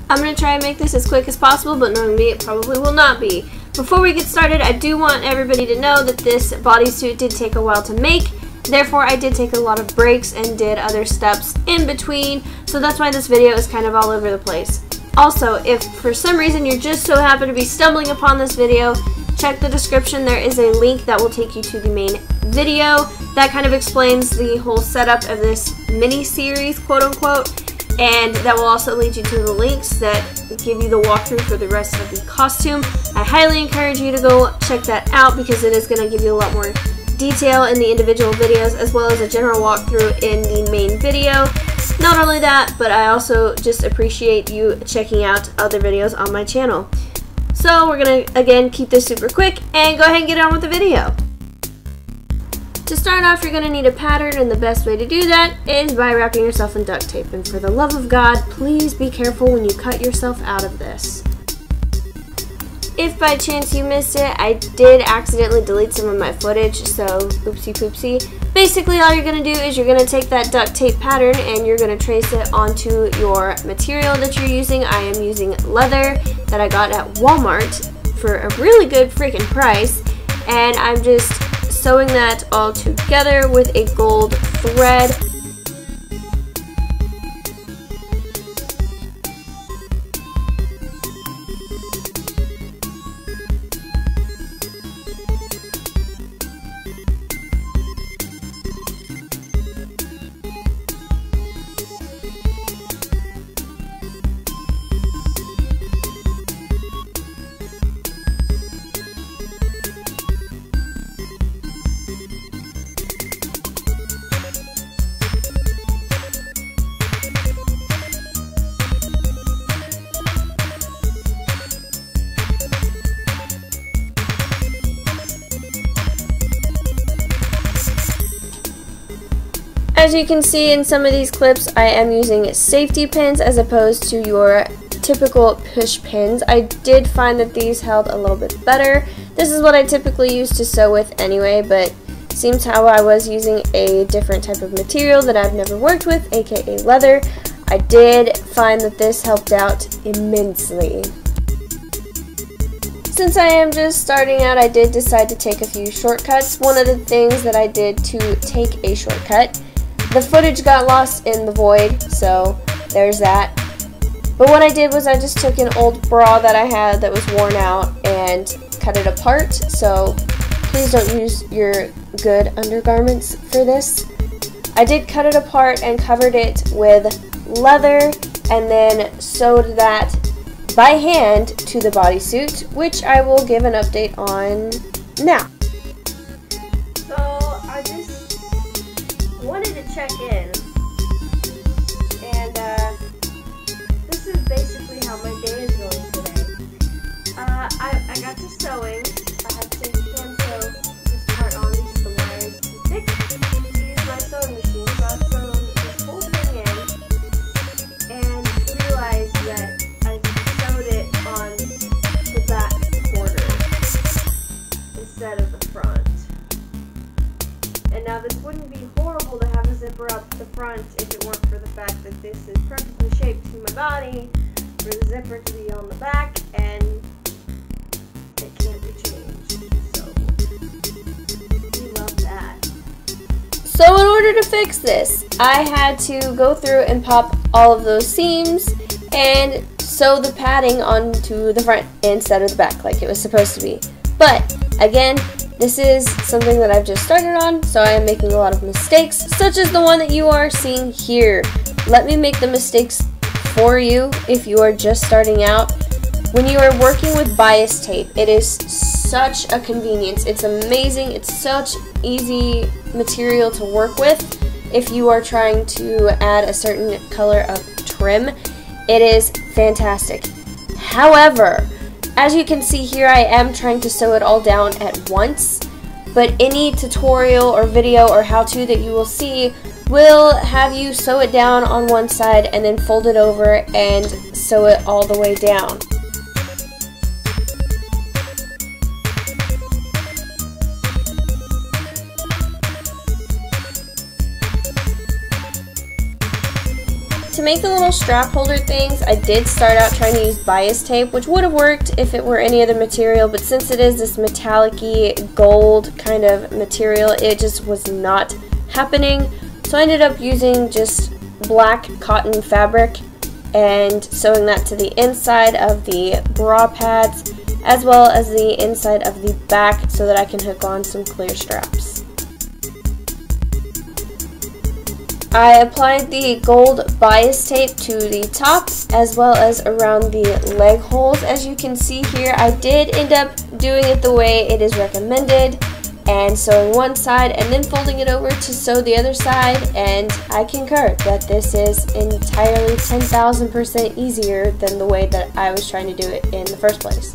I'm going to try and make this as quick as possible, but knowing me, it probably will not be. Before we get started, I do want everybody to know that this bodysuit did take a while to make. Therefore, I did take a lot of breaks and did other steps in between, so that's why this video is kind of all over the place. Also, if for some reason you're just so happen to be stumbling upon this video, check the description. There is a link that will take you to the main video. That kind of explains the whole setup of this mini-series, quote-unquote, and that will also lead you to the links that give you the walkthrough for the rest of the costume. I highly encourage you to go check that out because it is going to give you a lot more detail in the individual videos as well as a general walkthrough in the main video. Not only that, but I also just appreciate you checking out other videos on my channel. So we're going to, again, keep this super quick and go ahead and get on with the video. To start off, you're going to need a pattern, and the best way to do that is by wrapping yourself in duct tape. And for the love of God, please be careful when you cut yourself out of this. If by chance you missed it, I did accidentally delete some of my footage, so oopsie poopsie. Basically, all you're going to do is you're going to take that duct tape pattern and you're going to trace it onto your material that you're using. I am using leather that I got at Walmart for a really good freaking price, and I'm just sewing that all together with a gold thread. As you can see in some of these clips, I am using safety pins as opposed to your typical push pins. I did find that these held a little bit better. This is what I typically use to sew with anyway, but seems how I was using a different type of material that I've never worked with, aka leather. I did find that this helped out immensely. Since I am just starting out, I did decide to take a few shortcuts. One of the things that I did to take a shortcut, the footage got lost in the void, so there's that. But what I did was I just took an old bra that I had that was worn out and cut it apart, so please don't use your good undergarments for this. I did cut it apart and covered it with leather and then sewed that by hand to the bodysuit, which I will give an update on now. So I just wanted to check in, and this is basically how my day is going today. I got to sewing. I had to hand sew this part on because the wire is too thick to use my sewing machine, so I sewed this whole thing in and realized that I sewed it on the back border instead of the front. And now this wouldn't be horrible to have a zipper up the front if it weren't for the fact that this is perfectly shaped to my body for the zipper to be on the back, and it can't be changed. So we love that. So in order to fix this, I had to go through and pop all of those seams and sew the padding onto the front instead of the back like it was supposed to be. But again, this is something that I've just started on, so I am making a lot of mistakes, such as the one that you are seeing here. Let me make the mistakes for you if you are just starting out. When you are working with bias tape, it is such a convenience. It's amazing. It's such easy material to work with if you are trying to add a certain color of trim. It is fantastic. However, as you can see here, I am trying to sew it all down at once, but any tutorial or video or how-to that you will see will have you sew it down on one side and then fold it over and sew it all the way down. To make the little strap holder things, I did start out trying to use bias tape, which would have worked if it were any other material, but since it is this metallic-y gold kind of material, it just was not happening. So I ended up using just black cotton fabric and sewing that to the inside of the bra pads as well as the inside of the back so that I can hook on some clear straps. I applied the gold bias tape to the top as well as around the leg holes. As you can see here, I did end up doing it the way it is recommended and sewing one side and then folding it over to sew the other side, and I concur that this is entirely 10,000% easier than the way that I was trying to do it in the first place.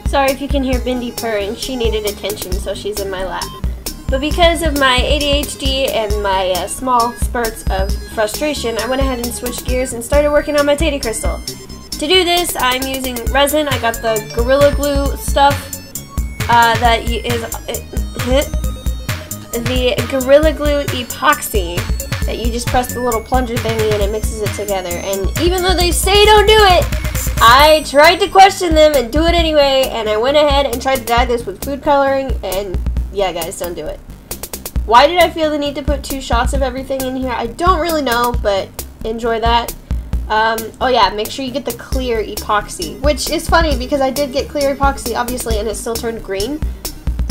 Sorry if you can hear Bindi purring, she needed attention, so she's in my lap. But because of my ADHD and my small spurts of frustration, I went ahead and switched gears and started working on my Teddy Crystal. To do this, I'm using resin. I got the Gorilla Glue stuff that is the Gorilla Glue Epoxy that you just press the little plunger thingy and it mixes it together. And even though they say don't do it, I tried to question them and do it anyway, and I went ahead and tried to dye this with food coloring, and yeah guys, don't do it. Why did I feel the need to put 2 shots of everything in here? I don't really know, but enjoy that. Oh yeah, make sure you get the clear epoxy, which is funny because I did get clear epoxy obviously and it still turned green.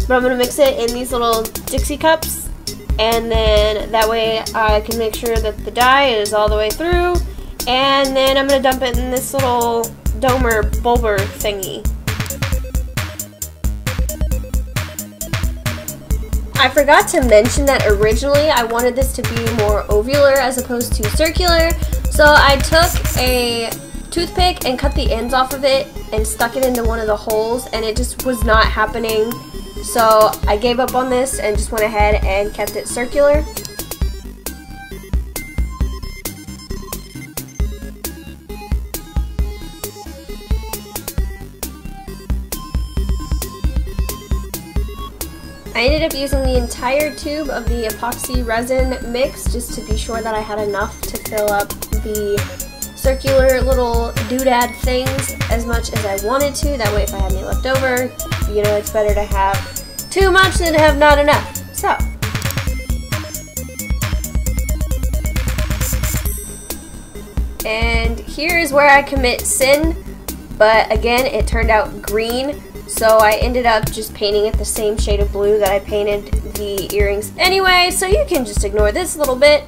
But I'm going to mix it in these little Dixie cups, and then that way I can make sure that the dye is all the way through, and then I'm going to dump it in this little domer bulber thingy. I forgot to mention that originally I wanted this to be more ovular as opposed to circular, so I took a toothpick and cut the ends off of it and stuck it into one of the holes, and it just was not happening, so I gave up on this and just went ahead and kept it circular. I ended up using the entire tube of the epoxy resin mix just to be sure that I had enough to fill up the circular little doodad things as much as I wanted to. That way if I had any left over, you know, it's better to have too much than to have not enough. So, and here is where I commit sin, but again it turned out green. So I ended up just painting it the same shade of blue that I painted the earrings anyway, so you can just ignore this a little bit.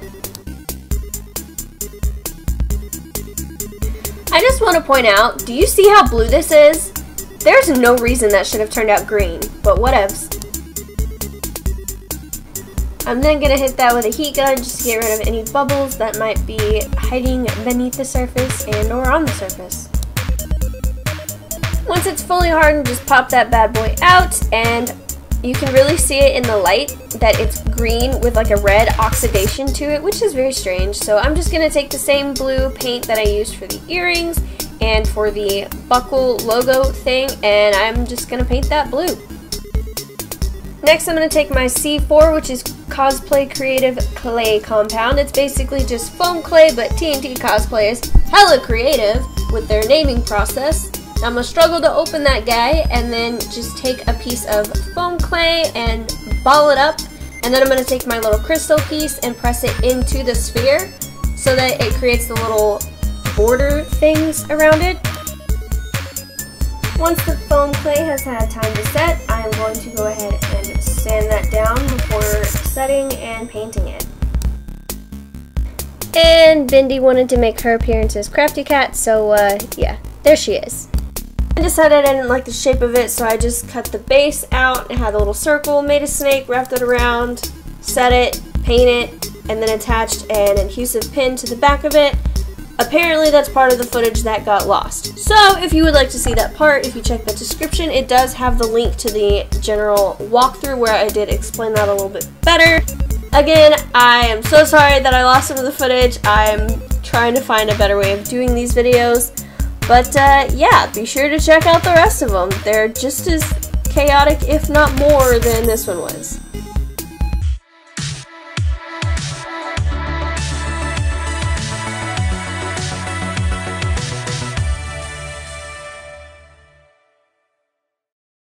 I just want to point out, do you see how blue this is? There's no reason that should have turned out green, but whatevs. I'm then going to hit that with a heat gun just to get rid of any bubbles that might be hiding beneath the surface and or on the surface. Once it's fully hardened, just pop that bad boy out, and you can really see it in the light that it's green with like a red oxidation to it, which is very strange. So I'm just going to take the same blue paint that I used for the earrings and for the buckle logo thing, and I'm just going to paint that blue. Next I'm going to take my C4, which is Cosplay Creative Clay Compound. It's basically just foam clay, but TNT Cosplay is hella creative with their naming process. I'm going to struggle to open that guy and then just take a piece of foam clay and ball it up, and then I'm going to take my little crystal piece and press it into the sphere so that it creates the little border things around it. Once the foam clay has had time to set, I'm going to go ahead and sand that down before setting and painting it. And Bindi wanted to make her appearance as Crafty Cat, so yeah, there she is. I decided I didn't like the shape of it, so I just cut the base out and had a little circle, made a snake, wrapped it around, set it, paint it, and then attached an adhesive pin to the back of it. Apparently that's part of the footage that got lost. So if you would like to see that part, if you check the description, it does have the link to the general walkthrough where I did explain that a little bit better. Again, I am so sorry that I lost some of the footage. I'm trying to find a better way of doing these videos. But yeah, be sure to check out the rest of them. They're just as chaotic, if not more, than this one was.